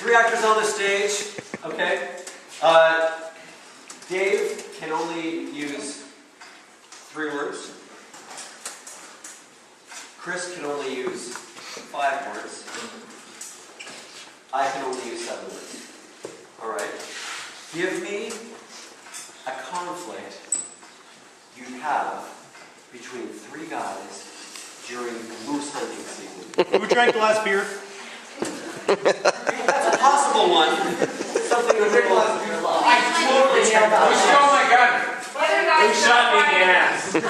three actors on the stage, okay? Dave can only use 3 words. Chris can only use 5 words. I can only use 7 words. Alright? Give me a conflict you have between 3 guys during moose hunting season. Who drank the last beer? That's a possible one. Something in the middle of your life. I totally nailed that. Who stole my gun? Who shot me in the ass? Does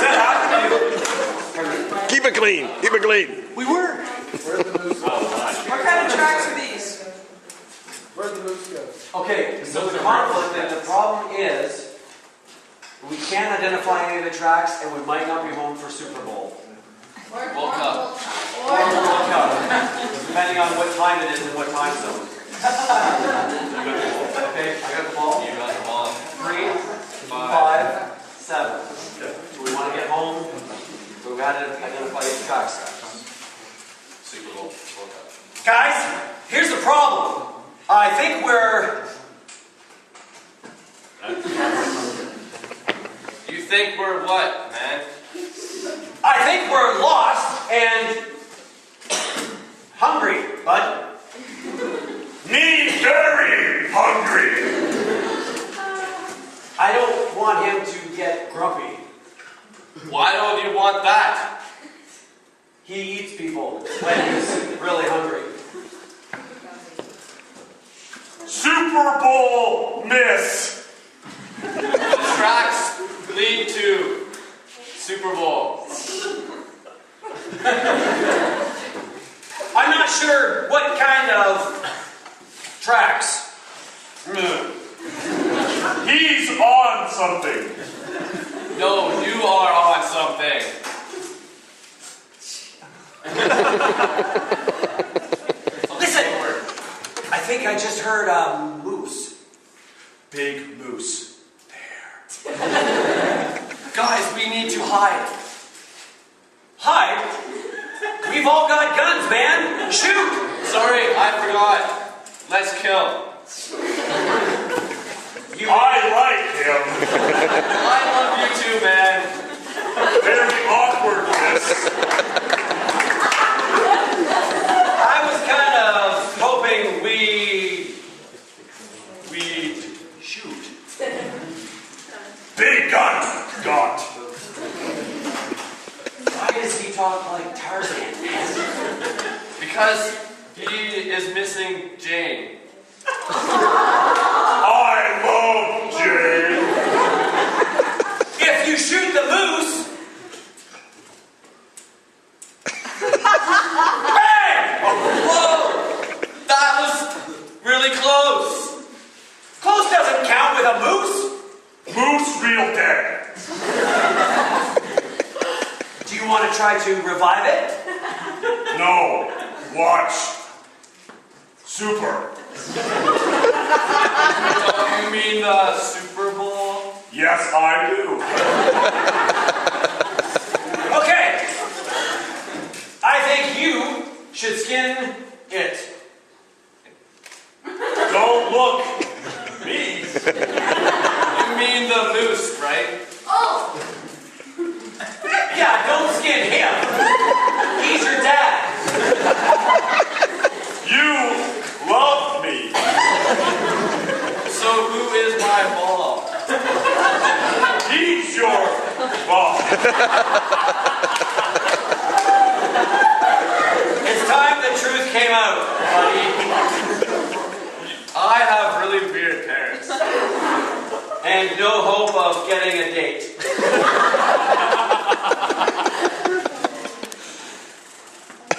that happen to you? Keep it clean. Keep it clean. We were. Where'd the moose go? What kind of tracks are these? Where'd the moose go? Okay, so the conflict and the problem is we can't identify any of the tracks and we might not be home for Super Bowl. World Cup. Or World Cup, depending on what time it is and what time zone. Okay, I got the ball. You got the ball. 3, 5, 7. So we want to get home. So we got to identify these tracks. Super Bowl. World Cup. Guys, here's the problem. I think we're... You think we're what, man? I think we're lost and hungry, bud. Me very hungry. I don't want him to get grumpy. Why don't you want that? He eats people when he's really hungry. Super Bowl miss. The tracks lead to Super Bowl. I'm not sure what kind of tracks. He's on something. No, you are on something. Listen, I think I just heard a moose. Big moose. Guys, we need to hide. Hide? We've all got guns, man. Shoot! Sorry, I forgot. Let's kill. I like him. I love you too, man. Very awkward miss. I was kind of hoping we'd shoot. Big gun got. Why does he talk like Tarzan, man? Because he is missing Jane. I love Jane. If you shoot the moose... Bang! Whoa! That was really close. Close doesn't count with a moose. Moose real dead. Do you want to try to revive it? No. Watch. Super. Oh, you mean the Super Bowl? Yes, I do. Okay. I think you should skin it. Don't look. Me. You mean the moose, right? Oh! Yeah, don't skin him. He's your dad. You love me. So who is my mom? He's your mom. It's time the truth came out, buddy. I have really weird parents. And no hope of getting a date.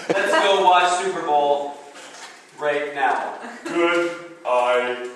Let's go watch Super Bowl right now. Good idea.